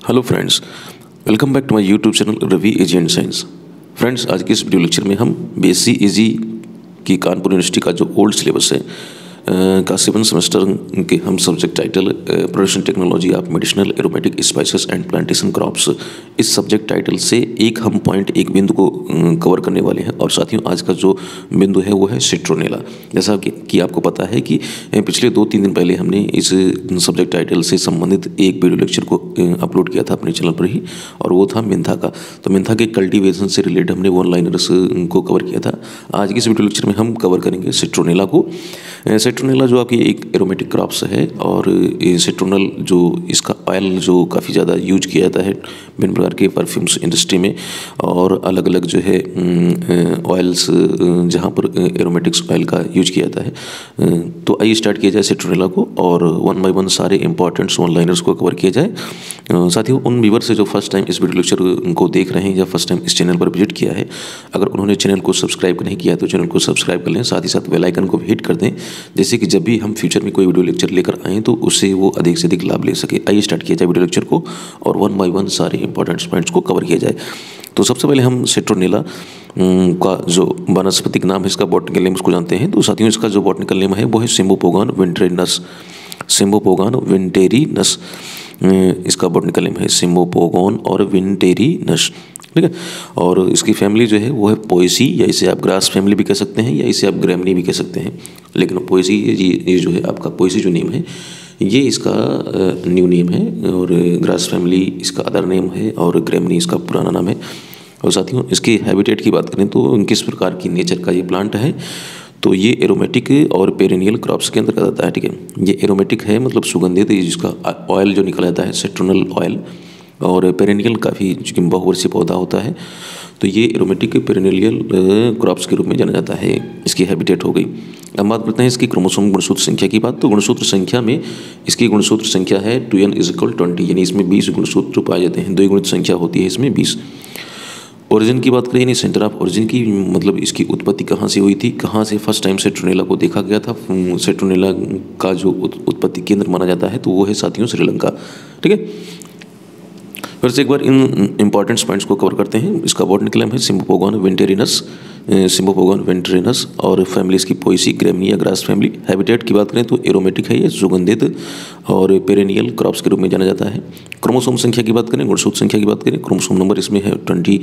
Hello friends, welcome back to my YouTube channel Ravi AG and science. Friends, आज के इस video lecture में हम बीएससी एजी की कानपुर यूनिवर्सिटी का जो ओल्ड सिलेबस है का 7 सेमेस्टर के हम subject title production technology of medicinal aromatic spices and plantation crops, इस सब्जेक्ट टाइटल से एक बिंदु को कवर करने वाले हैं। और साथियों, आज का जो बिंदु है वो है सिट्रोनेला। जैसा कि आपको पता है कि पिछले 2-3 दिन पहले हमने इस सब्जेक्ट टाइटल से संबंधित एक वीडियो लेक्चर को अपलोड किया था अपने चैनल पर ही, और वो था मेंथा का। तो मेंथा के कल्टीवेशन से रिलेटेड हमने वन लाइनर्स को कवर किया था। आज के इस वीडियो लेक्चर में हम कवर करेंगे सिट्रोनेला को। सिट्रोनेला जो आपकी एक एरोमेटिक क्रॉप्स है, और सिट्रोनल जो इसका ऑयल जो काफ़ी ज़्यादा यूज किया जाता है विभिन्न प्रकार के परफ्यूम्स इंडस्ट्री में, और अलग अलग जो है ऑयल्स जहाँ पर एरोमेटिक्स ऑयल का यूज किया जाता है। तो आइए स्टार्ट किया जाए सिट्रोनेला को, और वन बाय वन सारे इंपॉर्टेंट्स वन लाइनर्स को कवर किया जाए। साथियों, उन व्यूअर से जो फर्स्ट टाइम इस वीडियो लेक्चर को देख रहे हैं या फर्स्ट टाइम इस चैनल पर विजिट किया है, अगर उन्होंने चैनल को सब्सक्राइब नहीं किया तो चैनल को सब्सक्राइब कर लें, साथ ही साथ बेल आइकन को भी हिट कर दें, जैसे कि जब भी हम फ्यूचर में कोई वीडियो लेक्चर लेकर आएँ तो उससे वो अधिक से अधिक लाभ ले सके। आइए स्टार्ट किया जाए वीडियो लेक्चर को, और वन बाय वन सारे इंपॉर्टेंट पॉइंट्स को कवर किया जाए। तो सबसे पहले हम सिट्रोनेला का जो वानस्पतिक नाम है, इसका बॉटनिकल नेम उसको जानते हैं। तो साथियों, इसका जो बॉटनिकल नेम है वो है सिम्बोपोगान विंटेरिनस। सिम्बोपोगान विंटेरिनस इसका बॉटनिकल नेम है, सिम्बोपोगान और विंटेरिनस, ठीक है। और इसकी फैमिली जो है वो है पोएसी, या इसे आप ग्रास फैमिली भी कह सकते हैं, या इसे आप ग्रैमनी भी कह सकते हैं। लेकिन पोएसी ये जो है आपका पोएसी जो नेम है ये इसका न्यू नेम है, और ग्रास फैमिली इसका अदर नेम है, और ग्रैमनी इसका पुराना नाम है। और साथियों, इसके हैबिटेट की बात करें तो किस प्रकार की नेचर का ये प्लांट है, तो ये एरोमेटिक और पेरेनियल क्रॉप्स के अंतर्गत आता है, ठीक है। ये एरोमेटिक है, मतलब सुगंधित, जिसका ऑयल जो निकल आता है सिट्रोनल ऑयल, और पेरेनियल काफ़ी बहुवर्षीय पौधा होता है। तो ये एरोमेटिक पेरेनियल क्रॉप्स के रूप में जाना जाता है। इसकी हैबिटेट हो गई। अब बात करते हैं इसकी क्रोमोसोम गुणसूत्र संख्या की बात। तो गुणसूत्र संख्या में इसकी गुणसूत्र संख्या है 2n = 20, यानी इसमें 20 गुणसूत्र पाए जाते हैं। द्विगुणित संख्या होती है इसमें 20। ओरिजिन की बात करें, यानी सेंटर ऑफ ओरिजिन की, मतलब इसकी उत्पत्ति कहाँ से हुई थी, कहाँ से फर्स्ट टाइम सिट्रोनेला को देखा गया था। सिट्रोनेला का जो उत्पत्ति केंद्र माना जाता है तो वो है साथियों श्रीलंका, ठीक है। फिर से एक बार इन इंपॉर्टेंट पॉइंट्स को कवर करते हैं। इसका बॉटनिकल नेम है सिम्बोपोगान विंटेरिनस, सिम्बोपोगान विंटेरिनस, और फैमिली इसकी पोएसी, ग्रैमनी या ग्रास फैमिली। हैबिटेट की बात करें तो एरोमेटिक है, ये सुगंधित और पेरेनियल क्रॉप्स के रूप में जाना जाता है। क्रोमोसोम संख्या की बात करें, गुणसूत्र संख्या की बात करें, क्रोमोसोम नंबर इसमें है 20।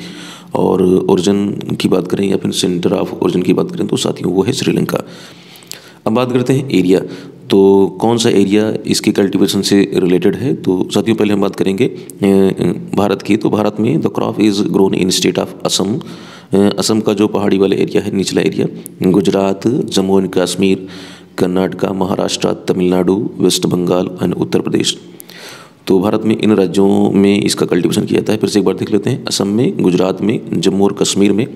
और ओरिजिन की बात करें या फिर सेंटर ऑफ ओरिजिन की बात करें तो साथियों वो है श्रीलंका। अब बात करते हैं एरिया। तो कौन सा एरिया इसके कल्टीवेशन से रिलेटेड है, तो साथियों पहले हम बात करेंगे भारत की। तो भारत में the crop is grown in state of Assam. Assam का जो पहाड़ी वाला एरिया है, निचला area, Gujarat, Jammu and Kashmir, Karnataka, Maharashtra, Tamil Nadu, West Bengal and Uttar Pradesh. तो भारत में इन राज्यों में इसका कल्टीवेशन किया जाता है। फिर से एक बार देख लेते हैं। असम में, गुजरात में, जम्मू और कश्मीर में,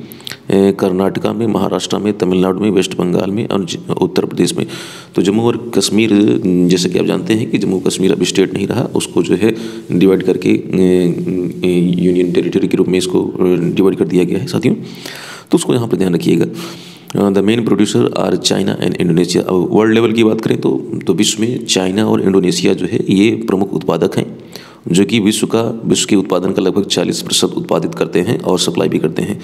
कर्नाटका में, महाराष्ट्र में, तमिलनाडु में, वेस्ट बंगाल में और उत्तर प्रदेश में। तो जम्मू और कश्मीर, जैसे कि आप जानते हैं कि जम्मू कश्मीर अब स्टेट नहीं रहा, उसको जो है डिवाइड करके यूनियन टेरिटरी के रूप में इसको डिवाइड कर दिया गया है साथियों। तो उसको यहाँ पर ध्यान रखिएगा। The main producer are China and Indonesia. अब वर्ल्ड लेवल की बात करें तो विश्व में चाइना और इंडोनेशिया जो है ये प्रमुख उत्पादक हैं, जो कि विश्व के उत्पादन का लगभग 40% उत्पादित करते हैं और सप्लाई भी करते हैं।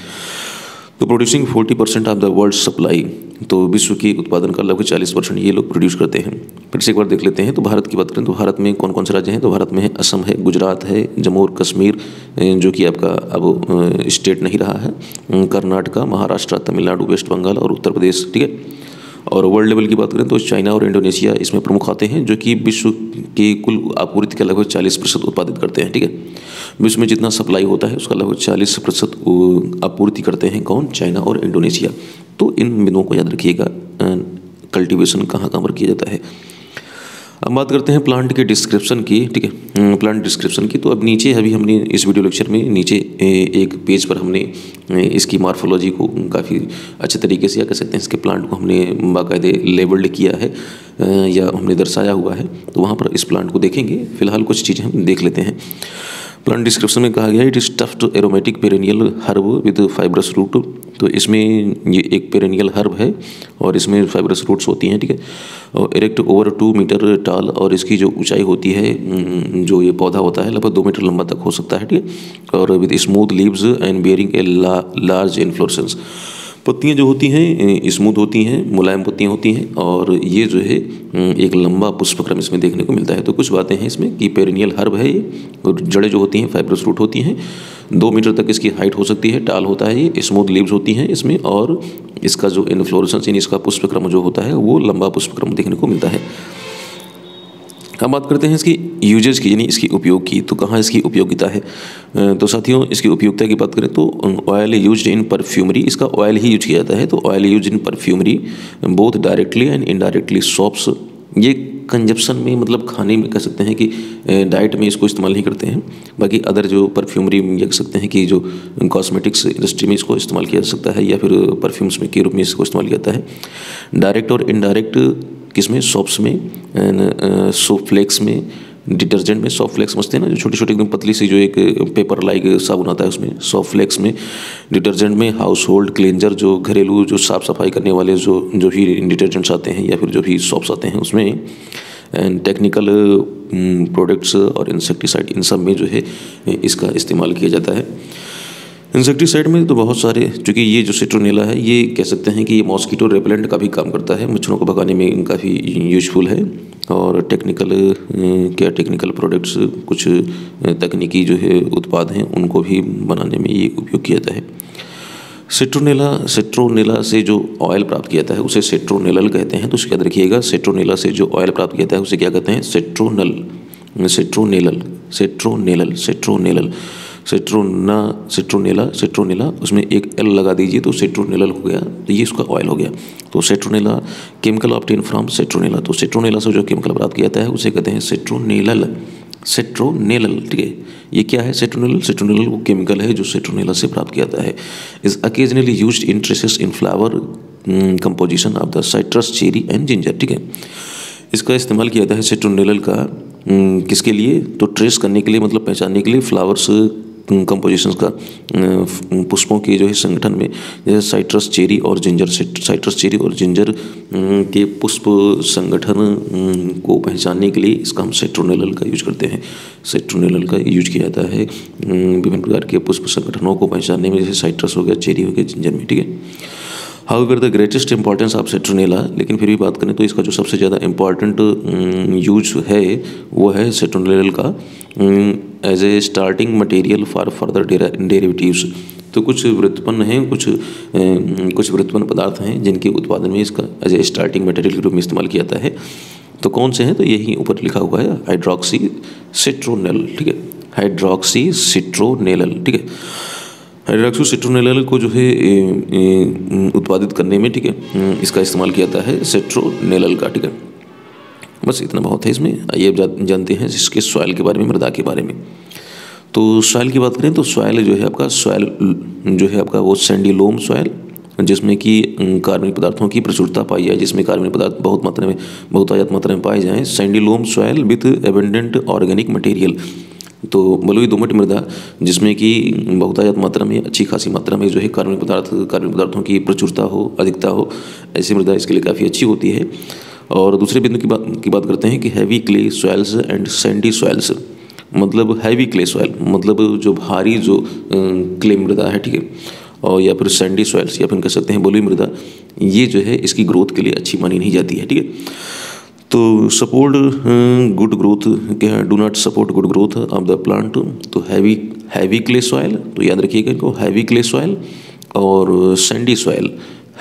तो producing 40% of the world supply, तो विश्व के उत्पादन का लगभग 40% ये लोग प्रोड्यूस करते हैं। फिर से एक बार देख लेते हैं। तो भारत की बात करें तो भारत में कौन कौन से राज्य हैं, तो भारत में है असम है, गुजरात है, जम्मू और कश्मीर जो कि आपका अब स्टेट नहीं रहा है, कर्नाटका, महाराष्ट्र, तमिलनाडु, वेस्ट बंगाल और उत्तर प्रदेश, ठीक है। और वर्ल्ड लेवल की बात करें तो चाइना और इंडोनेशिया इसमें प्रमुख आते हैं, जो कि विश्व की कुल आपूर्ति का लगभग 40% उत्पादित करते हैं, ठीक है। विश्व में जितना सप्लाई होता है उसका लगभग 40% आपूर्ति करते हैं कौन, चाइना और इंडोनेशिया। तो इन बिंदुओं को याद रखिएगा, कल्टीवेशन कहाँ कहाँ पर किया जाता है। अब बात करते हैं प्लांट के डिस्क्रिप्शन की, ठीक है, प्लांट डिस्क्रिप्शन की। तो अब नीचे अभी हमने इस वीडियो लेक्चर में नीचे एक पेज पर हमने इसकी मार्फोलॉजी को काफ़ी अच्छे तरीके से, या कह सकते हैं इसके प्लांट को हमने बाकायदे लेबल्ड किया है या हमने दर्शाया हुआ है। तो वहाँ पर इस प्लांट को देखेंगे। फिलहाल कुछ चीज़ें हम देख लेते हैं। प्लांट डिस्क्रिप्शन में कहा गया है it is tufted aromatic perennial herb with fibrous root. तो इसमें ये एक पेरेनियल हर्ब है और इसमें फाइब्रस रूट्स होती हैं, ठीक है। और इरेक्ट ओवर 2 मीटर टाल, और इसकी जो ऊंचाई होती है, जो ये पौधा होता है लगभग 2 मीटर लंबा तक हो सकता है, ठीक है। और with smooth leaves and bearing a large inflorescence. पत्तियां जो होती हैं स्मूथ होती हैं, मुलायम पत्तियां होती हैं, और ये जो है एक लंबा पुष्पक्रम इसमें देखने को मिलता है। तो कुछ बातें हैं इसमें कि पेरिनियल हर्ब है ये, और जड़ें जो होती हैं फाइब्रस रूट होती हैं, 2 मीटर तक इसकी हाइट हो सकती है, टाल होता है ये, स्मूथ लीव्स होती हैं इसमें, और इसका जो इन्फ्लोरेसेंस यानी इसका पुष्पक्रम जो होता है वो लंबा पुष्पक्रम देखने को मिलता है। हम बात करते हैं इसकी यूजेस की, यानी इसकी उपयोग की। तो कहाँ इसकी उपयोगिता है? तो साथियों, इसकी उपयोगिता की बात करें तो ऑयल यूज्ड इन परफ्यूमरी, इसका ऑयल ही यूज किया जाता है। तो oil use in perfumery both directly and indirectly soaps. ये कंजप्शन में मतलब खाने में कह सकते हैं कि डाइट में इसको इस्तेमाल नहीं करते हैं, बाकी अदर जो परफ्यूमरी में कह सकते हैं कि जो कॉस्मेटिक्स इंडस्ट्री में इसको इस्तेमाल किया जा सकता है, या फिर परफ्यूम्स में के रूप में इसको इस्तेमाल किया जाता है। डायरेक्ट और इनडायरेक्ट किसमें? सोप्स में, सोप फ्लेक्स में, डिटर्जेंट में। सॉफ्ट फ्लेक्स समझते हैं ना, जो छोटी छोटी एकदम पतली सी जो एक पेपर लाइक साबुन आता है उसमें, सॉफ्ट फ्लेक्स में। डिटर्जेंट में हाउस होल्ड क्लेंजर, जो घरेलू जो साफ़ सफाई करने वाले जो भी डिटर्जेंट्स आते हैं या फिर जो भी सॉप्स आते हैं उसमें। एंड टेक्निकल प्रोडक्ट्स और इंसेक्टिसाइड, इन सब में जो है इसका इस्तेमाल किया जाता है। इंसेक्टिसाइड में तो बहुत सारे, चूँकि ये जो सिट्रोनेला है ये कह सकते हैं कि ये मॉस्किटो रेपेलेंट का भी काम करता है, मच्छरों को भगाने में काफ़ी यूजफुल है। और टेक्निकल प्रोडक्ट्स, कुछ तकनीकी जो है उत्पाद हैं उनको भी बनाने में ये उपयोग किया जाता है। सिट्रोनेला से जो ऑयल प्राप्त किया जाता है उसे सिट्रोनेलल कहते हैं। तो उसके याद रखिएगा, सिट्रोनेला से जो ऑयल प्राप्त किया जाता है उसे क्या कहते हैं? सिट्रोनेला, उसमें एक एल लगा दीजिए तो सिट्रोनेलल हो गया, तो ये उसका ऑयल हो गया। तो citronella chemical obtain from citronella. तो सिट्रोनेला से जो केमिकल प्राप्त किया जाता है उसे कहते हैं सिट्रोनेलल, ठीक है। ये क्या है? सिट्रोनेलल वो केमिकल है जो सिट्रोनेला से प्राप्त किया जाता है। Is occasionally used in traces in flower composition of the citrus, cherry and ginger, ठीक है। इसका इस्तेमाल किया जाता है सिट्रोनेलल का किसके लिए? तो ट्रेस करने के लिए, मतलब पहचानने के लिए फ्लावर्स कंपोजिशंस का, पुष्पों के जो है संगठन में, जैसे साइट्रस, चेरी और जिंजर। साइट्रस, चेरी और जिंजर के पुष्प संगठन को पहचानने के लिए इसका हम सिट्रोनेलल का यूज करते हैं। सिट्रोनेलल का यूज किया जाता है विभिन्न प्रकार के पुष्प संगठनों को पहचानने में, जैसे साइट्रस हो गया, चेरी हो गया, जिंजर में, ठीक है। However the greatest importance of citronella, लेकिन फिर भी बात करें तो इसका जो सबसे ज़्यादा इम्पॉर्टेंट यूज है वो है सिट्रोनेलल का as a starting material for further derivatives. तो कुछ व्युत्पन्न हैं, कुछ व्युत्पन्न पदार्थ हैं जिनके उत्पादन में इसका एज ए स्टार्टिंग मटेरियल के रूप में इस्तेमाल किया जाता है। तो कौन से हैं? तो यही ऊपर लिखा हुआ है, हाइड्रोक्सी सिट्रोनेल, ठीक है। हाइड्रोक्सी सिट्रोनेलल, ठीक है। हाइड्रोक्सी सिट्रोनेलल को जो है उत्पादित करने में, ठीक है, इसका इस्तेमाल किया जाता है सिट्रोनेलल का, ठीक है। बस इतना बहुत है इसमें। आइए अब जानते हैं इसके सॉइल के बारे में, मृदा के बारे में। तो सॉइल की बात करें तो सॉइल जो है आपका वो सैंडी लोम सॉइल, जिसमें कि कार्बनिक पदार्थों की प्रचुरता पाई जाए, जिसमें कार्बनिक पदार्थ बहुतायत मात्रा में पाए जाएँ। Sandy loam soil with abundant organic material. तो बलुई दोमट मृदा जिसमें कि बहुतायत मात्रा में, अच्छी खासी मात्रा में जो है कार्बनिक पदार्थों की प्रचुरता हो, अधिकता हो, ऐसी मृदा इसके लिए काफ़ी अच्छी होती है। और दूसरे बिंदु की बात करते हैं कि heavy clay soils and Sandy soils. मतलब हैवी क्ले सॉइल मतलब जो भारी जो क्ले मृदा है, ठीक है, और या फिर सैंडी सॉइल्स या फिर कह सकते हैं बलुई मृदा, ये जो है इसकी ग्रोथ के लिए अच्छी मानी नहीं जाती है, ठीक है। तो सपोर्ट गुड ग्रोथ क्या, do not support good growth of the plant. तो हैवी क्ले सॉइल, तो याद रखिएगा इनको, हैवी क्ले सॉइल और Sandy soil.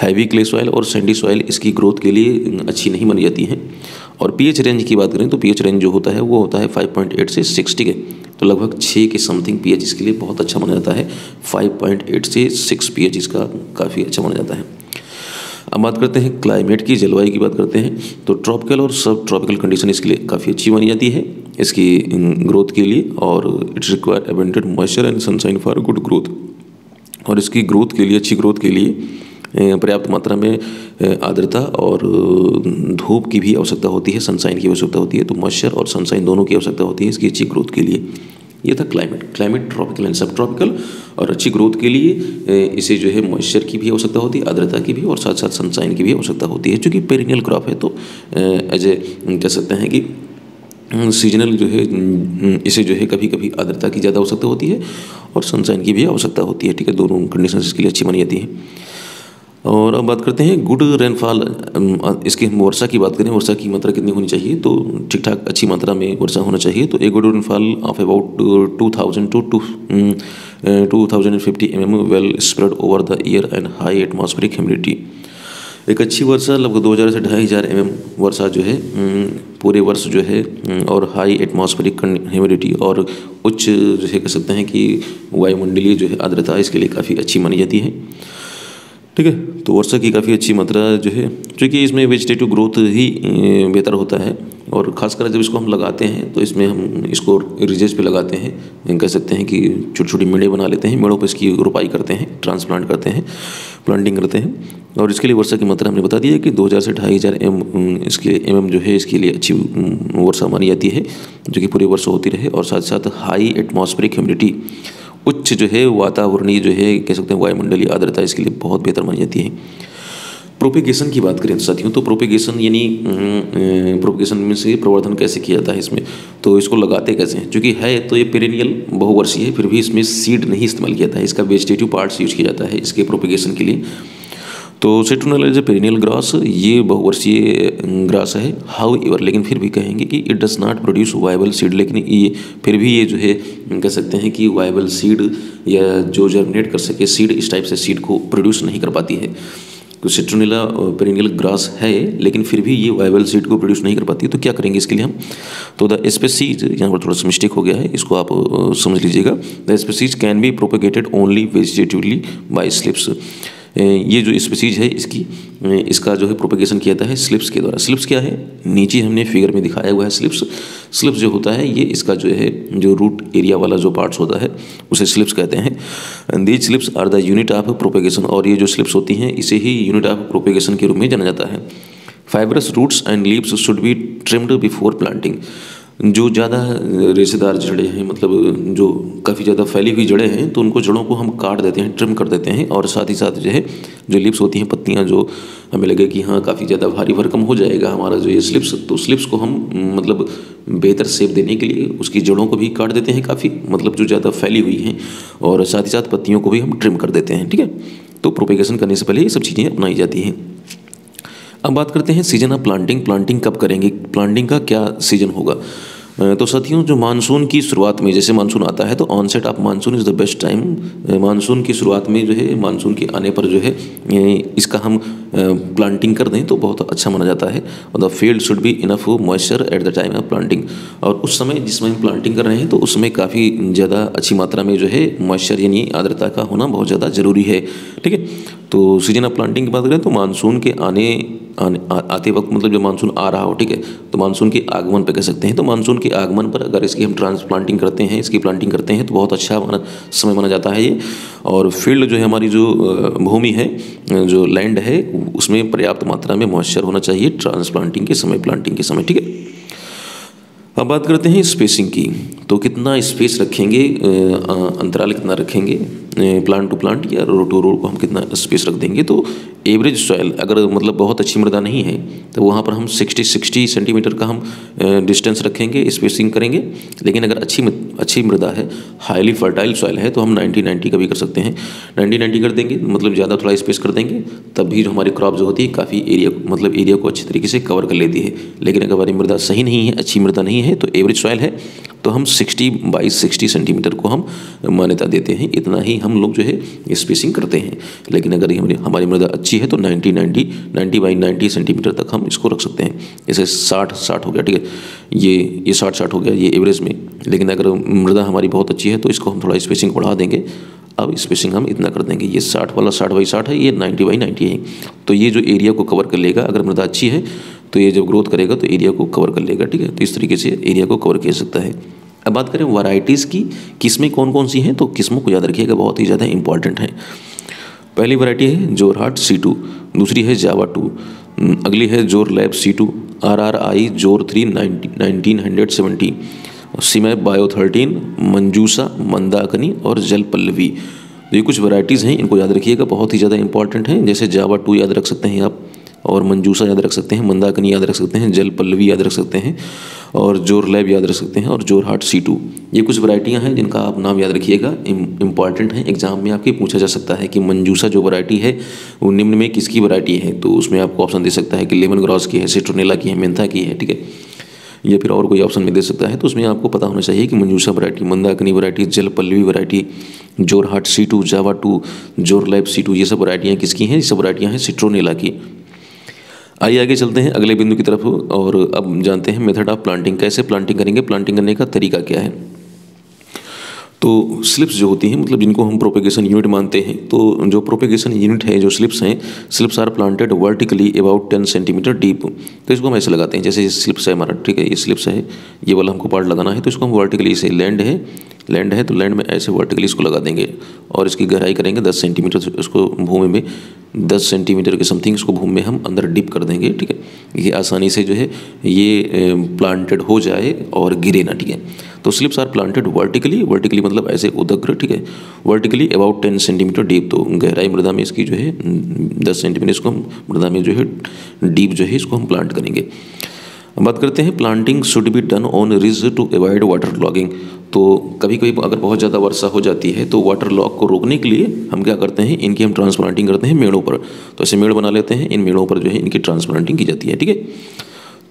Heavy clay soil और सैंडी सॉइल इसकी ग्रोथ के लिए अच्छी नहीं मानी जाती हैं। और पीएच रेंज की बात करें तो पीएच रेंज जो होता है वो होता है 5.8 से 6, ठीक है। तो लगभग 6 के समथिंग पीएच इसके लिए बहुत अच्छा माना जाता है। 5.8 से 6 पीएच इसका काफ़ी अच्छा माना जाता है। अब बात करते हैं क्लाइमेट की, जलवायु की बात करते हैं। तो ट्रॉपिकल और सब ट्रॉपिकल कंडीशन इसके लिए काफ़ी अच्छी मानी जाती है इसकी ग्रोथ के लिए। और it's require abundant moisture and sunshine for good growth. और इसकी ग्रोथ के लिए, अच्छी ग्रोथ के लिए पर्याप्त मात्रा में आर्द्रता और धूप की भी आवश्यकता होती है, सनशाइन की आवश्यकता होती है। तो मॉइस्चर और सनशाइन दोनों की आवश्यकता होती है इसकी अच्छी ग्रोथ के लिए। ये था क्लाइमेट ट्रॉपिकल एंड सब ट्रॉपिकल। और अच्छी ग्रोथ के लिए इसे जो है मॉइस्चर की भी आवश्यकता होती है, आर्द्रता की भी, और साथ साथ सनशाइन की भी आवश्यकता होती है। चूँकि पेरिनियल क्रॉप है तो एज ए कह सकते हैं कि सीजनल जो है इसे जो है कभी कभी आर्द्रता की ज़्यादा आवश्यकता होती है और सनशाइन की भी आवश्यकता होती है, ठीक है। दोनों कंडीशन इसके लिए अच्छी मानी जाती है। और अब बात करते हैं गुड रेनफॉल। इसके हम वर्षा की बात करें, वर्षा की मात्रा कितनी होनी चाहिए, तो ठीक ठाक अच्छी मात्रा में वर्षा होना चाहिए। तो a good rainfall of about 2000 to 2050 mm well spread over the year and high atmospheric humidity. एक अच्छी वर्षा लगभग 2000 से 2500 mm वर्षा जो है पूरे वर्ष जो है, और हाई एटमॉस्फेरिक ह्यूमिडिटी और उच्च जो है कह सकते हैं कि वायुमंडलीय जो है आर्द्रता, इसके लिए काफ़ी अच्छी मानी जाती है, ठीक है। तो वर्षा की काफ़ी अच्छी मात्रा जो है, क्योंकि इसमें वेजिटेटिव ग्रोथ ही बेहतर होता है। और ख़ासकर जब इसको हम लगाते हैं तो इसमें हम इसको रिजेज पे लगाते हैं, कह सकते हैं कि छोटी छोटी मेड़े बना लेते हैं, मेड़ों पे इसकी रोपाई करते हैं, ट्रांसप्लांट करते हैं, प्लांटिंग करते हैं। और इसके लिए वर्षा की मात्रा हमने बता दी है कि 2000 से 2500 इसके mm जो है इसके लिए अच्छी वर्षा मानी जाती है, जो कि पूरे वर्ष होती रहे। और साथ साथ हाई एटमॉस्फेरिक ह्यूमिडिटी, उच्च जो है वातावरणीय जो है कह सकते हैं वायुमंडलीय आर्द्रता, इसके लिए बहुत बेहतर मानी जाती है। प्रोपेगेशन की बात करें साथियों, तो प्रोपेगेशन यानी प्रोपेगेशन में से प्रवर्धन कैसे किया जाता है इसमें, तो इसको लगाते कैसे हैं। क्योंकि है तो ये पेरेनियल बहुवर्षीय है, फिर भी इसमें सीड नहीं इस्तेमाल किया जाता है, इसका वेजिटेटिव पार्ट्स यूज किया जाता है इसके प्रोपेगेशन के लिए। तो citronella as a perennial grass, ये बहुवर्षीय ग्रास है। हाउ एवर, लेकिन फिर भी कहेंगे कि it does not produce viable seed, लेकिन ये फिर भी ये जो है कह सकते हैं कि वायबल सीड या जो जर्मिनेट कर सके सीड, इस टाइप से सीड को प्रोड्यूस नहीं कर पाती है। तो सिट्रोनेला पेरेनियल ग्रास है, लेकिन फिर भी ये वायबल सीड को प्रोड्यूस नहीं कर पाती। तो क्या करेंगे इसके लिए हम, तो द स्पीसीज, यहाँ पर थोड़ा सा मिस्टेक हो गया है, इसको आप समझ लीजिएगा। The species can be propagated only vegetatively by slips. ये जो स्पीसीज है इसका जो है प्रोपेगेशन किया जाता है स्लिप्स के द्वारा। स्लिप्स क्या है, नीचे हमने फिगर में दिखाया हुआ है स्लिप्स। स्लिप्स जो होता है ये इसका जो है जो रूट एरिया वाला जो पार्ट्स होता है उसे स्लिप्स कहते हैं। These slips are the unit of propagation, और ये जो स्लिप्स होती हैं इसे ही यूनिट ऑफ प्रोपेगेशन के रूप में जाना जाता है। Fibrous roots and leaves should be trimmed before planting. जो ज़्यादा रेशेदार जड़ें हैं, मतलब जो काफ़ी ज़्यादा फैली हुई जड़ें हैं, तो उनको जड़ों को हम काट देते हैं, ट्रिम कर देते हैं। और साथ ही साथ जो है जो लिप्स होती हैं, पत्तियां, जो हमें लगे कि हाँ काफ़ी ज़्यादा भारी भरकम हो जाएगा हमारा जो ये स्लिप्स, तो स्लिप्स को हम मतलब बेहतर शेप देने के लिए उसकी जड़ों को भी काट देते हैं काफ़ी, मतलब जो ज़्यादा फैली हुई हैं, और साथ ही साथ पत्तियों को भी हम ट्रिम कर देते हैं, ठीक है। तो प्रोपेगेशन करने से पहले ये सब चीज़ें अपनाई जाती हैं। अब बात करते हैं सीजन ऑफ प्लांटिंग। प्लांटिंग कब करेंगे, प्लांटिंग का क्या सीजन होगा। तो साथियों जो मानसून की शुरुआत में, जैसे मानसून आता है तो onset of monsoon is the best time. Monsoon की शुरुआत में जो है, मानसून के आने पर जो है इसका हम प्लांटिंग कर दें तो बहुत अच्छा माना जाता है। और the field should be enough moisture at the time of planting, और उस समय जिसमें हम प्लांटिंग कर रहे हैं तो उसमें काफ़ी ज़्यादा अच्छी मात्रा में जो है मॉइस्चर यानी आर्द्रता का होना बहुत ज़्यादा ज़रूरी है, ठीक है। तो सीजन ऑफ प्लांटिंग की बात करें तो मानसून के आते वक्त, मतलब जब मानसून आ रहा हो, ठीक है, तो मानसून के आगमन पे कह सकते हैं। तो मानसून के आगमन पर अगर इसकी हम ट्रांसप्लांटिंग करते हैं, इसकी प्लांटिंग करते हैं तो बहुत अच्छा समय माना जाता है ये। और फील्ड जो है, हमारी जो भूमि है, जो लैंड है, उसमें पर्याप्त मात्रा में मॉइस्चर होना चाहिए ट्रांसप्लांटिंग के समय, प्लांटिंग के समय, ठीक है। अब बात करते हैं स्पेसिंग की। तो कितना स्पेस रखेंगे, अंतराल कितना रखेंगे प्लांट टू प्लांट, या रो टू रो को हम कितना स्पेस रख देंगे। तो एवरेज सॉइल अगर मतलब बहुत अच्छी मृदा नहीं है तो वहाँ पर हम 60 सेंटीमीटर का हम डिस्टेंस रखेंगे, स्पेसिंग करेंगे। लेकिन अगर अच्छी मृदा है, हाईली फर्टाइल सॉइल है, तो हम 90-90 का भी कर सकते हैं। 90-90 कर देंगे, मतलब ज़्यादा थोड़ा स्पेस कर देंगे, तब भी जो हमारी क्रॉप जो होती है काफ़ी एरिया को अच्छी तरीके से कवर कर लेती है। लेकिन अगर हमारी मृदा सही नहीं है, अच्छी मृदा नहीं है, तो एवरेज सॉइल है तो हम 60x60 सेंटीमीटर को हम मान्यता देते हैं। इतना ही हम लोग जो है स्पेसिंग करते हैं। लेकिन अगर हमारी मृदा अच्छी है तो 90x90 सेंटीमीटर तक हम इसको रख सकते हैं। जैसे 60 हो गया, ठीक है, ये 60 हो गया, ये एवरेज में। लेकिन अगर मृदा हमारी बहुत अच्छी है तो इसको हम थोड़ा स्पेसिंग बढ़ा देंगे। अब स्पेसिंग हम इतना कर देंगे, ये 60 वाला 60x60 है, ये 90x90 है। तो ये जो एरिया को कवर कर लेगा, अगर मृदा अच्छी है तो ये जब ग्रोथ करेगा तो एरिया को कवर कर लेगा, ठीक है। तो इस तरीके से एरिया को कवर किया सकता है। अब बात करें वैरायटीज़ की, किस्में कौन कौन सी हैं, तो किस्मों को याद रखिएगा, बहुत ही ज़्यादा इंपॉर्टेंट है। पहली वैरायटी है जोरहाट C2, दूसरी है जावा 2, अगली है जोर लैब C2, RRI जोर 3 1970, सीमैप बायो-13, मंजूसा, मंदाकिनी और जल पल्लवी। तो ये कुछ वैरायटीज़ हैं, इनको याद रखिएगा, बहुत ही ज़्यादा इंपॉर्टेंट हैं। जैसे जावा 2 याद रख सकते हैं आप, और मंजूसा याद रख सकते हैं, मंदाकिनी याद रख सकते हैं, जल पल्लवी याद रख सकते हैं, और जोर लैब याद रख सकते हैं, और जोर हार्ट C2। ये कुछ वैरायटियाँ हैं जिनका आप नाम याद रखिएगा, इंपॉर्टेंट हैं, एग्जाम में आपके पूछा जा सकता है कि मंजूसा जो वैरायटी है वो निम्न में किसकी वैरायटी है। तो उसमें आपको ऑप्शन दे सकता है कि लेमन ग्रास की है, सिट्रोनेला की है, मेंथा की है, ठीक है, या फिर और कोई ऑप्शन में दे सकता है। तो उसमें आपको पता होना चाहिए कि मंजूसा वैरायटी, मंदाकिनी वैरायटी, जल पल्लवी वैरायटी, जोर हार्ट C2, जावा 2, जोर लैब C2, ये सब वैरायटियाँ किसकी हैं? ये सब वैरायटियाँ हैं सिट्रोनेला की। आइए आगे चलते हैं अगले बिंदु की तरफ, और अब जानते हैं मेथड ऑफ प्लांटिंग, कैसे प्लांटिंग करेंगे, प्लांटिंग करने का तरीका क्या है। तो स्लिप्स जो होती हैं, मतलब जिनको हम प्रोपेगेशन यूनिट मानते हैं, तो जो प्रोपेगेशन यूनिट है, जो स्लिप्स हैं, slips are planted vertically about 10 centimetre deep. तो इसको हम ऐसे लगाते हैं, जैसे ये स्लिप्स है हमारा, ठीक है, ये स्लिप्स है, ये वाला हमको पार्ट लगाना है, तो इसको हम वर्टिकली, इसे लैंड है तो लैंड में ऐसे वर्टिकली इसको लगा देंगे, और इसकी गहराई करेंगे 10 सेंटीमीटर, इसको भूमि में 10 सेंटीमीटर के समथिंग इसको भूमि में हम अंदर डिप कर देंगे, ठीक है, ये आसानी से जो है ये प्लांटेड हो जाए और गिरे ना, ठीक है। तो स्लिप्स आर प्लांटेड वर्टिकली मतलब ऐसे उदग्र, ठीक है, वर्टिकली अबाउट 10 सेंटीमीटर डीप। तो गहराई मृदा में इसकी जो है 10 सेंटीमीटर, इसको हम मृदा में जो है डीप जो है इसको हम प्लांट करेंगे। अब बात करते हैं planting should be done on ridge to avoid water logging. तो कभी कभी अगर बहुत ज़्यादा वर्षा हो जाती है तो वाटर लॉग को रोकने के लिए हम क्या करते हैं, इनकी हम ट्रांसप्लांटिंग करते हैं मेड़ों पर। तो ऐसे मेड़ बना लेते हैं, इन मेड़ों पर जो है इनकी ट्रांसप्लांटिंग की जाती है, ठीक है।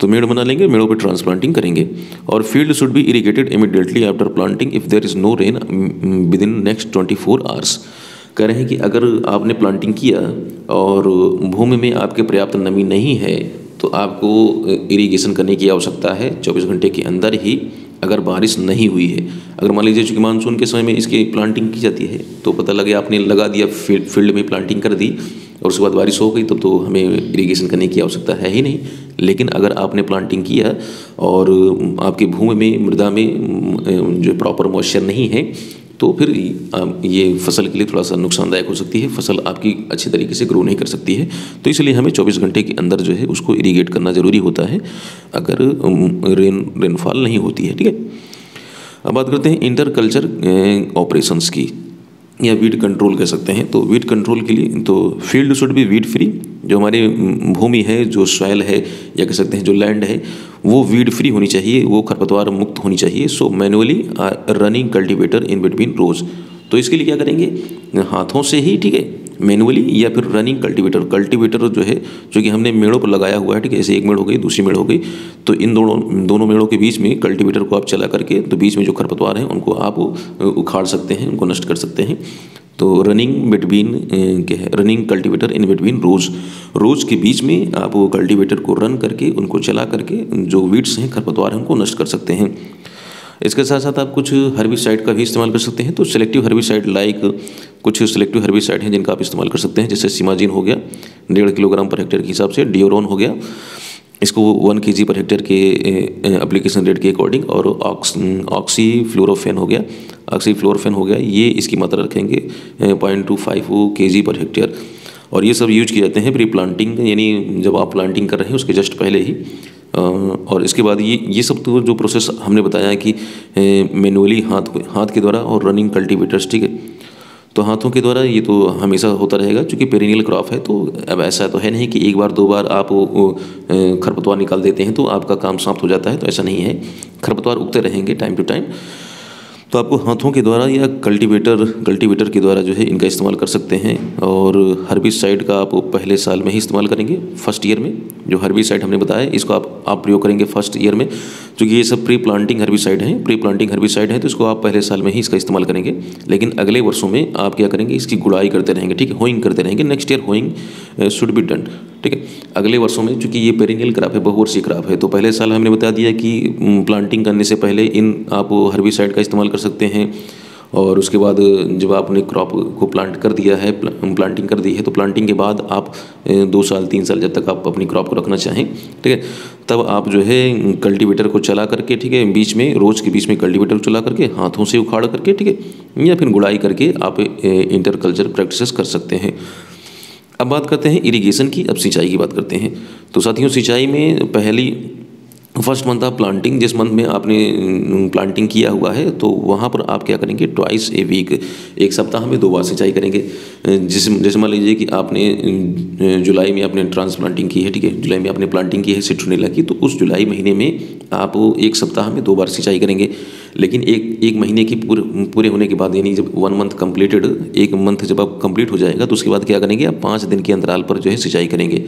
तो मेड़ बना लेंगे, मेड़ों पर ट्रांसप्लांटिंग करेंगे। और field should be irrigated immediately after planting if there is no rain within next 24 hours. कह रहे हैं कि अगर आपने प्लांटिंग किया और भूमि में आपके पर्याप्त नमी नहीं है तो आपको इरिगेशन करने की आवश्यकता है 24 घंटे के अंदर ही, अगर बारिश नहीं हुई है। अगर मान लीजिए चूँकि मानसून के समय में इसकी प्लांटिंग की जाती है, तो पता लगे आपने लगा दिया, फील्ड में प्लांटिंग कर दी और उसके बाद बारिश हो गई, तब तो हमें इरिगेशन करने की आवश्यकता है ही नहीं। लेकिन अगर आपने प्लांटिंग किया और आपकी भूमि में, मृदा में जो प्रॉपर मॉइस्चर नहीं है, तो फिर ये फसल के लिए थोड़ा सा नुकसानदायक हो सकती है, फसल आपकी अच्छी तरीके से ग्रो नहीं कर सकती है। तो इसलिए हमें 24 घंटे के अंदर जो है उसको इरीगेट करना ज़रूरी होता है, अगर रेनफॉल नहीं होती है, ठीक है। अब बात करते हैं इंटर कल्चर ऑपरेशंस की, या वीड कंट्रोल कह सकते हैं। तो वीड कंट्रोल के लिए तो field should B weed free, जो हमारी भूमि है, जो सॉइल है, या कह सकते हैं जो लैंड है, वो वीड फ्री होनी चाहिए, वो खरपतवार मुक्त होनी चाहिए। So manually running cultivator in between rows. तो इसके लिए क्या करेंगे, हाथों से ही, ठीक है, मैनुअली या फिर रनिंग कल्टीवेटर जो है, जो कि हमने मेड़ों पर लगाया हुआ है, ठीक है, ऐसे एक मेड़ हो गई, दूसरी मेड़ हो गई, तो इन दोनों मेड़ों के बीच में कल्टीवेटर को आप चला करके, तो बीच में जो खरपतवार हैं उनको आप उखाड़ सकते हैं, उनको नष्ट कर सकते हैं। तो रनिंग बिटवीन क्या है, रनिंग कल्टीवेटर इन बिटवीन रोज के बीच में आप वो कल्टीवेटर को रन करके, उनको चला करके जो वीड्स हैं, खरपतवार हैं, उनको नष्ट कर सकते हैं। इसके साथ साथ आप कुछ हर्बिसाइड का भी इस्तेमाल कर सकते हैं। तो सेलेक्टिव हर्बिसाइड, लाइक कुछ सेलेक्टिव हर्बिसाइड हैं जिनका आप इस्तेमाल कर सकते हैं, जैसे सिमाजिन हो गया 1.5 किलोग्राम पर हेक्टेयर के हिसाब से, डियोरोन हो गया, इसको 1 kg पर हेक्टेयर के एप्लीकेशन रेट के अकॉर्डिंग, और ऑक्सीफ्लोरोफेन हो गया, ये इसकी मात्रा रखेंगे 0.25 kg पर हेक्टेयर। और ये सब यूज किए जाते हैं प्री प्लांटिंग, यानी जब आप प्लांटिंग कर रहे हैं उसके जस्ट पहले ही। और इसके बाद ये सब तो जो प्रोसेस हमने बताया कि मैनुअली हाथ के द्वारा और रनिंग कल्टीवेटर्स, ठीक है, तो हाथों के द्वारा ये तो हमेशा होता रहेगा, क्योंकि पेरिनियल क्रॉप है। तो अब ऐसा तो है नहीं कि एक बार 2 बार आप खरपतवार निकाल देते हैं तो आपका काम समाप्त हो जाता है, तो ऐसा नहीं है, खरपतवार उगते रहेंगे टाइम टू टाइम। तो आपको हाथों के द्वारा या कल्टीवेटर के द्वारा जो है इनका इस्तेमाल कर सकते हैं। और हर्बिसाइड का आप पहले साल में ही इस्तेमाल करेंगे, फर्स्ट ईयर में। जो हर्बिसाइड हमने बताया इसको आप प्रयोग करेंगे फर्स्ट ईयर में, क्योंकि ये सब प्री प्लांटिंग हर्बिसाइड है, तो इसको आप पहले साल में ही इसका इस्तेमाल करेंगे। लेकिन अगले वर्षों में आप क्या करेंगे, इसकी गुड़ाई करते रहेंगे, ठीक है, होइंग करते रहेंगे। Next year hoeing should be done, ठीक है। अगले वर्षों में, चूँकि ये पेरिनियल क्रॉप है, बहुवर्षीय क्रॉप है, तो पहले साल हमने बता दिया कि प्लांटिंग करने से पहले आप हर्बिसाइड का इस्तेमाल कर सकते हैं। और उसके बाद जब आपने क्रॉप को प्लांटिंग कर दी है, तो प्लांटिंग के बाद आप 2 साल 3 साल जब तक आप अपनी क्रॉप को रखना चाहें, ठीक है, तब आप जो है कल्टीवेटर को चला करके, ठीक है, बीच में रोज के बीच में कल्टीवेटर को चला करके, हाथों से उखाड़ करके, ठीक है, या फिर गुड़ाई करके आप इंटर कल्चर प्रैक्टिसेस कर सकते हैं। अब बात करते हैं इरिगेशन की, अब सिंचाई की बात करते हैं। तो साथियों, सिंचाई में पहली फर्स्ट मंथ ऑफ प्लांटिंग, जिस मंथ में आपने प्लांटिंग किया हुआ है तो वहाँ पर आप क्या करेंगे, ट्वाइस ए वीक, एक सप्ताह में 2 बार सिंचाई करेंगे। जैसे मान लीजिए कि आपने जुलाई में आपने ट्रांसप्लांटिंग की है, ठीक है, जुलाई में आपने प्लांटिंग की है सिट्रोनेला की, तो उस जुलाई महीने में आप एक सप्ताह में 2 बार सिंचाई करेंगे। लेकिन एक महीने की पूरे होने के बाद, यानी जब 1 मंथ कंप्लीटेड, 1 मंथ जब आप कंप्लीट हो जाएगा तो उसके बाद क्या करेंगे, आप 5 दिन के अंतराल पर जो है सिंचाई करेंगे।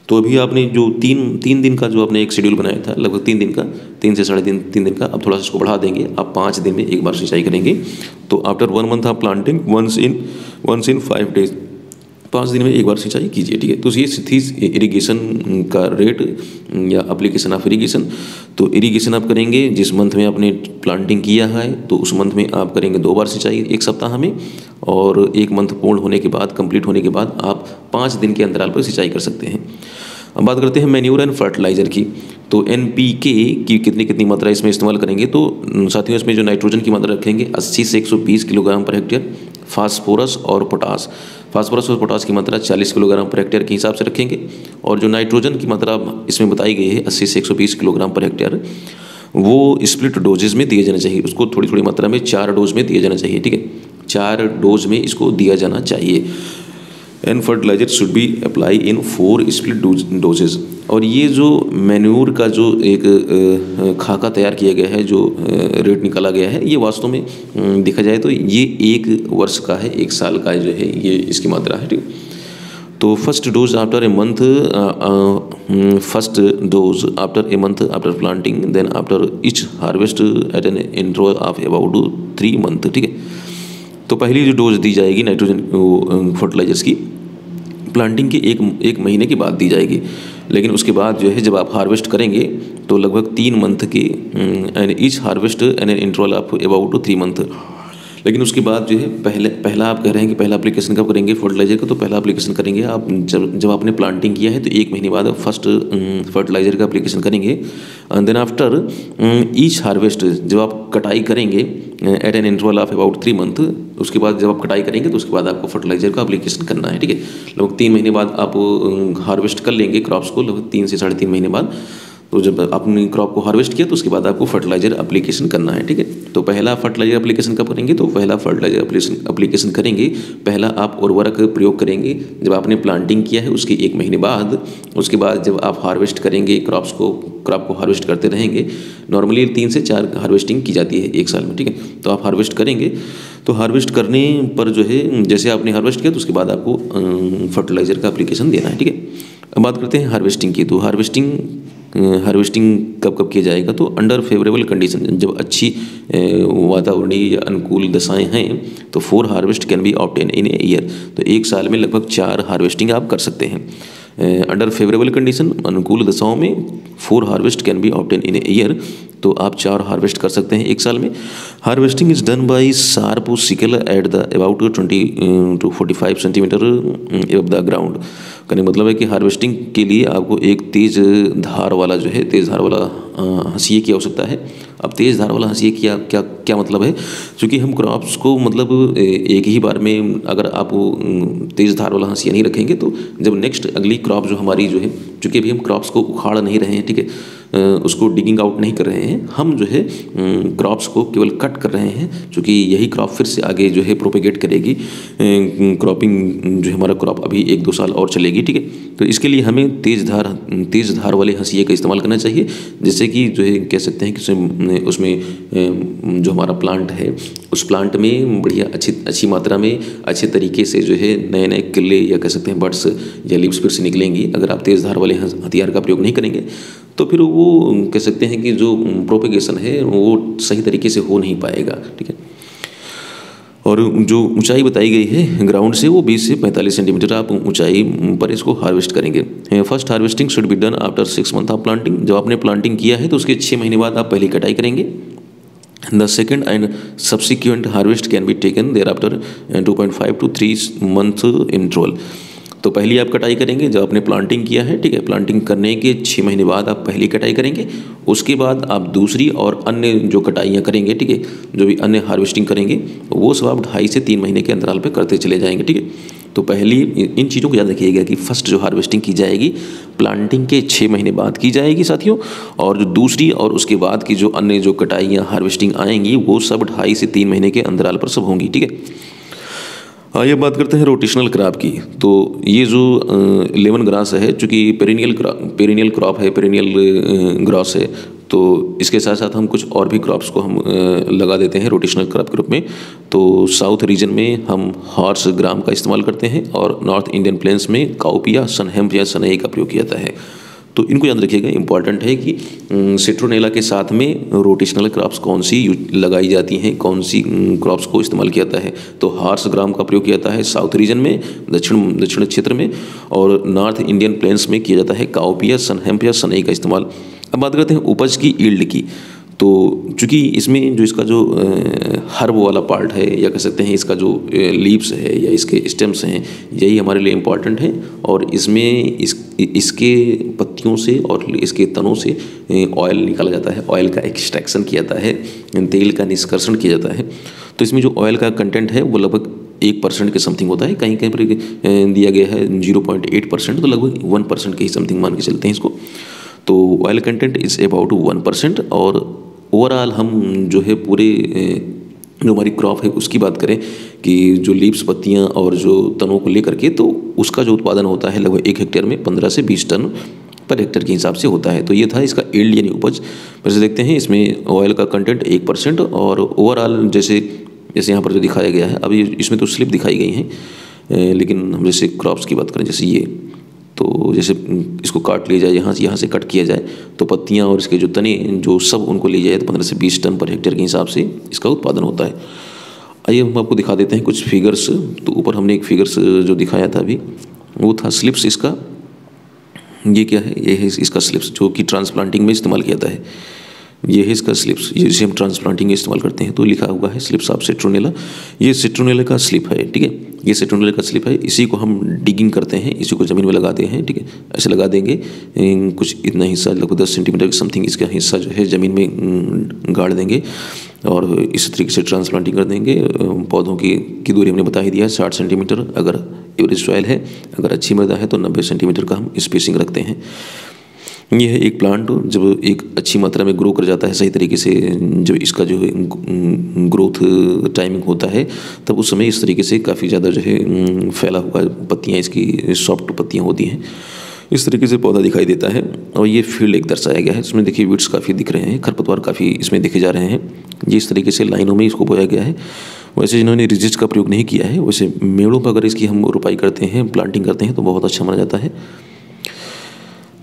तो अभी आपने जो तीन दिन का जो आपने एक शेड्यूल बनाया था, लगभग 3 दिन का, 3 से साढ़े 3 दिन का, अब थोड़ा सा इसको बढ़ा देंगे, आप 5 दिन में एक बार सिंचाई करेंगे। तो after 1 month of planting once in 5 days, 5 दिन में एक बार सिंचाई कीजिए, ठीक है। तो ये थी इरिगेशन का रेट या एप्लीकेशन ऑफ इरिगेशन। तो इरिगेशन आप करेंगे जिस मंथ में आपने प्लांटिंग किया है तो उस मंथ में आप करेंगे 2 बार सिंचाई एक सप्ताह में, और 1 मंथ पूर्ण होने के बाद, कंप्लीट होने के बाद आप 5 दिन के अंतराल पर सिंचाई कर सकते हैं। अब बात करते हैं मैन्यूर एंड फर्टिलाइज़र की। तो NPK की कितनी मात्रा इसमें इस्तेमाल करेंगे, तो साथियों इसमें जो नाइट्रोजन की मात्रा रखेंगे 80 से 120 किलोग्राम पर हेक्टेयर, फास्फोरस और पोटास की मात्रा 40 किलोग्राम पर हेक्टेयर के हिसाब से रखेंगे, और जो नाइट्रोजन की मात्रा इसमें बताई गई है 80 से 120 किलोग्राम पर हेक्टेयर, वो स्प्लिट डोजेज में दिए जाना चाहिए। उसको थोड़ी मात्रा में 4 डोज में दिया जाना चाहिए, ठीक है, 4 डोज में इसको दिया जाना चाहिए। And fertiliser should be apply in 4 split doses. और ये जो मैन्यूर का जो एक खाका तैयार किया गया है, जो रेट निकाला गया है, ये वास्तव में देखा जाए तो ये 1 वर्ष का है, 1 साल का जो है ये इसकी मात्रा है, ठीक। तो first dose after a month after planting, then after each harvest at an interval of about 3 month, ठीक है। तो पहली जो डोज दी जाएगी नाइट्रोजन फर्टिलाइजर्स की प्लांटिंग के एक महीने के बाद दी जाएगी, लेकिन उसके बाद जो है जब आप हार्वेस्ट करेंगे तो लगभग 3 मंथ की, and each harvest N interval of about 3 month. लेकिन उसके बाद जो है पहला आप कह रहे हैं कि पहला एप्लीकेशन कब करेंगे फर्टिलाइजर का, तो पहला एप्लीकेशन करेंगे आप जब आपने प्लांटिंग किया है तो 1 महीने बाद फर्स्ट फर्टिलाइजर का एप्लीकेशन करेंगे। And then after each harvest, जब आप कटाई करेंगे at an interval of about 3 month, उसके बाद जब आप कटाई करेंगे तो उसके बाद आपको फर्टिलाइजर का एप्लीकेशन करना है, ठीक है। लगभग 3 महीने बाद आप हार्वेस्ट कर लेंगे क्रॉप्स को, लगभग 3 से साढ़े 3 महीने बाद। तो जब आपने क्रॉप को हार्वेस्ट किया तो उसके बाद आपको फर्टिलाइजर एप्लीकेशन करना है, ठीक है। तो पहला फर्टिलाइजर एप्लीकेशन कब करेंगे, तो पहला फर्टिलाइजर एप्लीकेशन करेंगे, पहला आप उर्वरक प्रयोग करेंगे जब आपने प्लांटिंग किया है उसके 1 महीने बाद। उसके बाद जब आप हार्वेस्ट करेंगे क्रॉप को हार्वेस्ट करते रहेंगे। नॉर्मली 3 से 4 हार्वेस्टिंग की जाती है 1 साल में, ठीक है। तो आप हार्वेस्ट करेंगे, तो हार्वेस्ट करने पर जो है जैसे आपने हार्वेस्ट किया तो उसके बाद आपको फर्टिलाइजर का एप्लीकेशन देना है, ठीक है। अब बात करते हैं हार्वेस्टिंग की। तो हार्वेस्टिंग कब किया जाएगा, तो अंडर फेवरेबल कंडीशन, जब अच्छी वातावरणीय या अनुकूल दशाएं हैं तो 4 harvest can be obtain in a year. तो 1 साल में लगभग 4 हार्वेस्टिंग आप कर सकते हैं। अंडर फेवरेबल कंडीशन, अनुकूल दशाओं में 4 harvest can be obtain in a year, तो आप 4 हार्वेस्ट कर सकते हैं 1 साल में। Harvesting is done by sharp sickle at the about 20 to 45 centimetre above the ground. कहने मतलब है कि हार्वेस्टिंग के लिए आपको एक तेज़ धार वाला हंसिये की आवश्यकता है। अब तेज़ धार वाला हंसिये क्या मतलब है, क्योंकि हम क्रॉप्स को मतलब एक ही बार में अगर आप तेज़ धार वाला हंसिया नहीं रखेंगे तो जब नेक्स्ट अगली क्रॉप जो हमारी जो है, चूँकि अभी हम क्रॉप्स को उखाड़ नहीं रहे हैं, ठीक है, उसको डिगिंग आउट नहीं कर रहे हैं, हम जो है क्रॉप्स को केवल कट कर रहे हैं, क्योंकि यही क्रॉप फिर से आगे जो है प्रोपेगेट करेगी। क्रॉपिंग जो हमारा क्रॉप अभी 1-2 साल और चलेगी, ठीक है। तो इसके लिए हमें तेज़ धार वाले हंसिये का इस्तेमाल करना चाहिए, जिससे कि जो है कह सकते हैं कि उसमें जो हमारा प्लांट है उस प्लांट में बढ़िया अच्छी मात्रा में अच्छे तरीके से जो है नए किले या कह सकते हैं बड्स या लीव्स फिर से निकलेंगी। अगर आप तेज़ धार वाले हथियार का प्रयोग नहीं करेंगे तो फिर वो कह सकते हैं कि जो प्रोपेगेशन है वो सही तरीके से हो नहीं पाएगा, ठीक है। और जो ऊंचाई बताई गई है ग्राउंड से वो 20 से 45 सेंटीमीटर आप ऊंचाई पर इसको हार्वेस्ट करेंगे। First harvesting should be done after 6 month of planting. जब आपने प्लांटिंग किया है तो उसके 6 महीने बाद आप पहली कटाई करेंगे। The second and subsequent harvest can be taken thereafter 2.5 to 3 month interval। तो पहली आप कटाई करेंगे जब आपने प्लांटिंग किया है, ठीक है। प्लांटिंग करने के 6 महीने बाद आप पहली कटाई करेंगे, उसके बाद आप दूसरी और अन्य जो कटाइयाँ करेंगे, ठीक है, जो भी अन्य हार्वेस्टिंग करेंगे वो सब आप 2.5 से 3 महीने के अंतराल पे करते चले जाएंगे, ठीक है। तो पहली इन चीज़ों को याद रखिएगा कि फर्स्ट जो हार्वेस्टिंग की जाएगी प्लांटिंग के 6 महीने बाद की जाएगी साथियों, और जो दूसरी और उसके बाद की जो अन्य जो कटाई या हार्वेस्टिंग आएंगी वो सब 2.5 से 3 महीने के अंतराल पर सब होंगी। ठीक है, आइए बात करते हैं रोटेशनल क्रॉप की। तो ये जो लेमन ग्रास है, चूँकि पेरिनियल क्रॉप है, पेरिनियल ग्रास है, तो इसके साथ साथ हम कुछ और भी क्रॉप्स को हम लगा देते हैं रोटेशनल क्रॉप के रूप में। तो साउथ रीजन में हम हॉर्स ग्राम का इस्तेमाल करते हैं और नॉर्थ इंडियन प्लेन्स में काउपिया, सनहेम्प या सनई का प्रयोग किया जाता है। तो इनको याद रखिएगा, इंपॉर्टेंट है कि सिट्रोनेला के साथ में रोटेशनल क्रॉप्स कौन सी लगाई जाती हैं, कौन सी क्रॉप्स को इस्तेमाल किया जाता है। तो हॉर्स ग्राम का प्रयोग किया जाता है साउथ रीजन में, दक्षिण क्षेत्र में, और नॉर्थ इंडियन प्लेन्स में किया जाता है काउपिया, सनहेम्प या सनई का इस्तेमाल। अब बात करते हैं उपज की ईल्ड की। तो चूँकि इसमें जो इसका जो हर्ब वाला पार्ट है, या कह सकते हैं इसका जो लीव्स है या इसके स्टेम्स हैं, यही हमारे लिए इम्पॉर्टेंट है। और इसमें इसके पत्तियों से और इसके तनों से ऑयल निकाला जाता है, ऑयल का एक्सट्रैक्शन किया जाता है, तेल का निष्कर्षण किया जाता है। तो इसमें जो ऑयल का कंटेंट है वो लगभग 1% के समथिंग होता है, कहीं कहीं पर दिया गया है 0.8%, तो लगभग 1% के ही समथिंग मान के चलते हैं इसको। तो ऑयल कंटेंट इज़ अबाउट 1%। और ओवरऑल हम जो है पूरे जो हमारी क्रॉप है उसकी बात करें कि जो लीव्स, पत्तियां और जो तनों को लेकर के, तो उसका जो उत्पादन होता है लगभग 1 हेक्टेयर में 15 से 20 टन पर हेक्टेयर के हिसाब से होता है। तो ये था इसका यील्ड यानी उपज। वैसे देखते हैं इसमें ऑयल का कंटेंट 1% और ओवरऑल जैसे यहाँ पर जो दिखाया गया है, अभी इसमें तो स्लिप दिखाई गई हैं, लेकिन हम जैसे क्रॉप्स की बात करें, जैसे ये, तो जैसे इसको काट लिया जाए, यहाँ से कट किया जाए, तो पत्तियाँ और इसके जो तने जो सब उनको ले जाए तो 15 से 20 टन पर हेक्टेयर के हिसाब से इसका उत्पादन होता है। आइए हम आपको दिखा देते हैं कुछ फिगर्स। तो ऊपर हमने एक फिगर्स जो दिखाया था अभी, वो था स्लिप्स इसका। ये क्या है? ये है इसका स्लिप्स जो कि ट्रांसप्लांटिंग में इस्तेमाल किया जाता है। ये है इसका स्लिप्स, ये जिसे हम ट्रांसप्लांटिंग में इस्तेमाल करते हैं। तो लिखा हुआ है स्लिप्स ऑफ सिट्रोनेला। ये सिट्रोनेला का स्लिप है, ठीक है, ये सिट्रोनेला का स्लिप है। इसी को हम डिगिंग करते हैं, इसी को ज़मीन में लगाते हैं, ठीक है, ऐसे लगा देंगे। कुछ इतना हिस्सा लगभग 10 सेंटीमीटर के समथिंग इसका हिस्सा जो है ज़मीन में गाड़ देंगे और इस तरीके से ट्रांसप्लांटिंग कर देंगे। पौधों की दूरी हमने बता ही दिया है 60 सेंटीमीटर, अगर एवरेज सॉइल है, अगर अच्छी मृदा है तो 90 सेंटीमीटर का हम स्पेसिंग रखते हैं। ये है एक प्लांट जब एक अच्छी मात्रा में ग्रो कर जाता है सही तरीके से, जब इसका जो है ग्रोथ टाइमिंग होता है, तब उस समय इस तरीके से काफ़ी ज़्यादा जो है फैला हुआ पत्तियाँ, इसकी सॉफ्ट पत्तियाँ होती हैं, इस तरीके से पौधा दिखाई देता है। और ये फील्ड एक दर्शाया गया है, इसमें देखिए वीड्स काफ़ी दिख रहे हैं, खरपतवार काफ़ी इसमें दिखे जा रहे हैं। ये इस तरीके से लाइनों में इसको बोया गया है। वैसे जिन्होंने रिजिस्ट का प्रयोग नहीं किया है, वैसे मेड़ों पर अगर इसकी हम रोपाई करते हैं, प्लांटिंग करते हैं, तो बहुत अच्छा माना जाता है।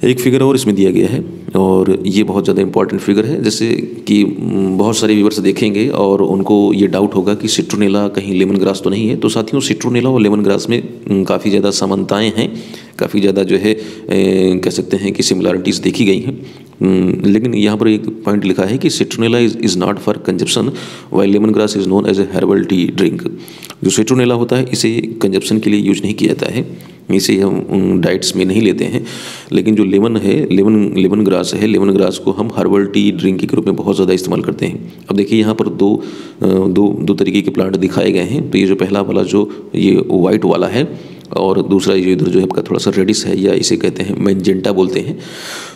एक फिगर और इसमें दिया गया है और ये बहुत ज़्यादा इंपॉर्टेंट फिगर है। जैसे कि बहुत सारे व्यूअर्स देखेंगे और उनको ये डाउट होगा कि सिट्रोनेला कहीं लेमन ग्रास तो नहीं है। तो साथियों, सिट्रोनेला और लेमन ग्रास में काफ़ी ज़्यादा समानताएं हैं, काफ़ी ज़्यादा जो है कह सकते हैं कि सिमिलरिटीज़ देखी गई हैं। लेकिन यहाँ पर एक पॉइंट लिखा है कि citronella is not for consumption while lemon grass is known as a herbal tea drink. जो सिट्रोनेला होता है इसे कंजप्शन के लिए यूज नहीं किया जाता है, इसे हम डाइट्स में नहीं लेते हैं। लेकिन जो लेमन है, लेमन ग्रास है, लेमन ग्रास को हम हर्बल टी ड्रिंक के रूप में बहुत ज़्यादा इस्तेमाल करते हैं। अब देखिए यहाँ पर दो तरीके के प्लांट दिखाए गए हैं। तो ये जो पहला वाला जो ये वाइट वाला है और दूसरा ये इधर जो है आपका थोड़ा सा रेडिश है, या इसे कहते हैं मैजेंटा बोलते हैं।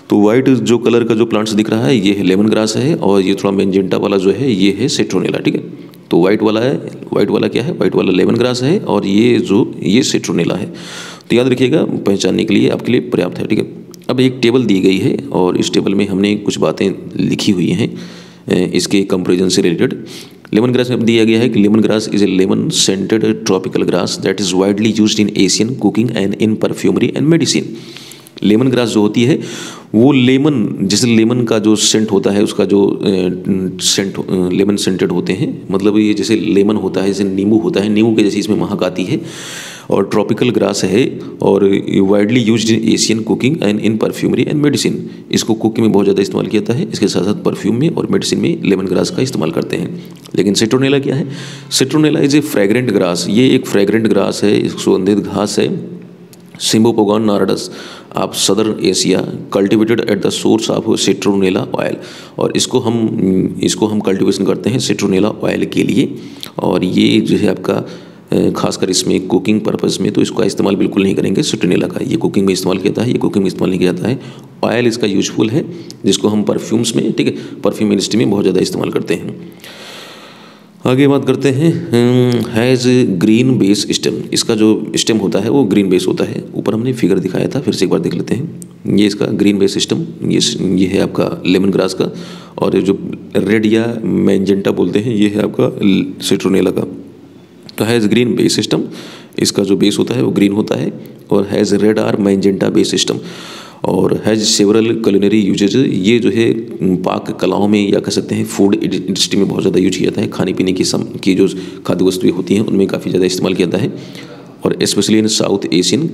तो वाइट जो कलर का जो प्लांट्स दिख रहा है ये है लेमन ग्रास है, और ये थोड़ा मैजेंटा वाला जो है ये है सिट्रोनेला, ठीक है। तो वाइट वाला क्या है? वाइट वाला लेमन ग्रास है और ये सिट्रोनेला है। तो याद रखिएगा, पहचानने के लिए आपके लिए पर्याप्त है, ठीक है। अब एक टेबल दी गई है और इस टेबल में हमने कुछ बातें लिखी हुई हैं इसके कंपैरिजन से रिलेटेड। लेमन ग्रास में दिया गया है कि lemon grass is a lemon scented tropical grass that is widely used in Asian cooking and in perfumery and medicine. Lemon grass जो होती है वो लेमन, जैसे लेमन का जो सेंट होता है, उसका जो सेंट लेमन सेंटेड होते हैं, मतलब ये जैसे लेमन होता है, जैसे नींबू होता है, नींबू के जैसे इसमें महक आती है। और ट्रॉपिकल ग्रास है और widely used in Asian cooking and in perfumery and medicine. इसको कुकिंग में बहुत ज़्यादा इस्तेमाल किया जाता है, इसके साथ साथ परफ्यूम में और मेडिसिन में लेमन ग्रास का इस्तेमाल करते हैं। लेकिन सिट्रोनेला क्या है? Citronella is a fragrant grass. ये एक फ्रेग्रेंट ग्रास है, सुगंधित घास है। Cymbopogon nardus of southern Asia cultivated at the source of citronella oil. और इसको हम कल्टिवेशन करते हैं सिट्रोनेला ऑयल के लिए। और ये जो है आपका खासकर इसमें कुकिंग पर्पज़ में तो इसका इस्तेमाल बिल्कुल नहीं करेंगे सिट्रोनेला का। ये कुकिंग में इस्तेमाल किया जाता है, ये कुकिंग में इस्तेमाल नहीं किया जाता है। ऑयल इसका यूजफुल है जिसको हम परफ्यूम्स में, ठीक है, परफ्यूम इंडस्ट्री में बहुत ज़्यादा इस्तेमाल करते हैं। आगे बात करते हैं हैज़ ग्रीन बेस स्टेम। इसका जो स्टेम होता है वो ग्रीन बेस होता है। ऊपर हमने फिगर दिखाया था, फिर से एक बार देख लेते हैं। ये इसका ग्रीन बेस सिस्टम, ये है आपका लेमन ग्रास का, और ये जो रेड या मैजेंटा बोलते हैं ये है आपका सिट्रोनेला का। तो हैज़ ग्रीन बेस सिस्टम, इसका जो बेस होता है वो ग्रीन होता है, और has red or magenta base system, और हैज़ सेवरल कुलिनरी यूजेज। ये जो है पाक कलाओं में या कह सकते हैं फूड इंडस्ट्री में बहुत ज़्यादा यूज किया जाता है। खाने पीने की जो खाद्य वस्तुएं होती हैं उनमें काफ़ी ज़्यादा इस्तेमाल किया जाता है, और specially in south Asian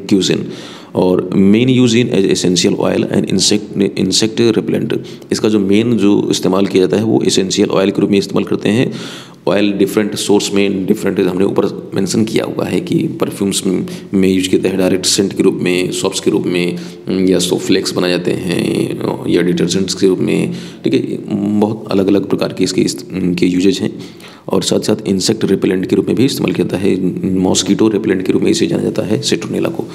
cuisine. और main use in as essential oil and insect repellent. इसका जो मेन जो इस्तेमाल किया जाता है वो एसेंशियल ऑयल के रूप में इस्तेमाल करते हैं। ऑयल डिफरेंट सोर्स में डिफरेंट, हमने ऊपर मेंशन किया हुआ है कि परफ्यूम्स में यूज किया जाता है डायरेक्ट सेंट के रूप में, सॉप्स के रूप में, या सोप फ्लेक्स बनाए जाते हैं, या डिटर्जेंट्स के रूप में, ठीक है। बहुत अलग अलग प्रकार के इसके यूजेज हैं। और साथ साथ इंसेक्ट रिपेलेंट के रूप में भी इस्तेमाल किया जाता है। मॉस्कीटो रिपेलेंट के रूप में इसे जाना जाता है सिट्रोनेला को।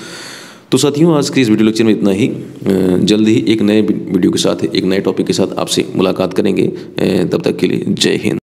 तो साथियों, आज के इस वीडियो लेक्चर में इतना ही। जल्द ही एक नए वीडियो के साथ, एक नए टॉपिक के साथ आपसे मुलाकात करेंगे। तब तक के लिए जय हिंद।